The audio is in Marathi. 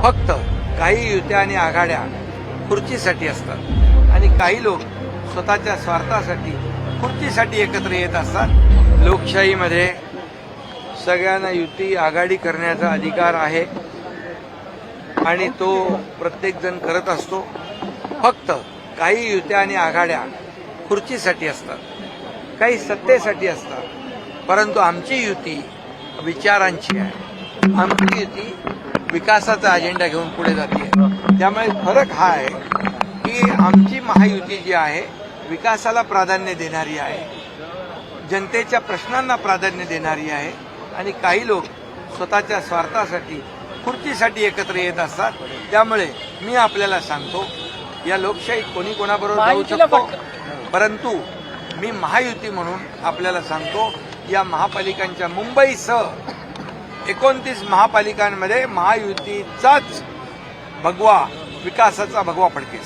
फक्त काही युत्या आणि आघाड्या खुर्चीसाठी असतात आणि काही लोक स्वतःच्या स्वार्थासाठी खुर्चीसाठी एकत्र येत असतात। लोकशाहीमध्ये सगळ्यांना युती आघाडी करण्याचा अधिकार आहे आणि तो प्रत्येकजण करत असतो। फक्त काही युत्या आणि आघाड्या खुर्चीसाठी असतात, काही सत्तेसाठी असतात, परंतु आमची युती विचारांची आहे, आमची युती विकासाचा अजेंडा घेऊन पुढे जाते। त्यामुळे फरक हा आहे की आमची महायुती जी आहे विकासाला प्राधान्य देणारी आहे, जनतेच्या प्रश्नांना प्राधान्य देणारी आहे आणि काही लोक स्वतःच्या स्वार्थासाठी खुर्चीसाठी एकत्र येत असतात। त्यामुळे मी आपल्याला सांगतो, या लोकशाहीत कोणी कोणाबरोबर जाऊ शकतो, परंतु मी महायुती म्हणून आपल्याला सांगतो, या महापालिकांच्या मुंबईसह 29 महापालिकांमध्ये महायुतीचाच भगवा, विकासाचा भगवा फडकेल।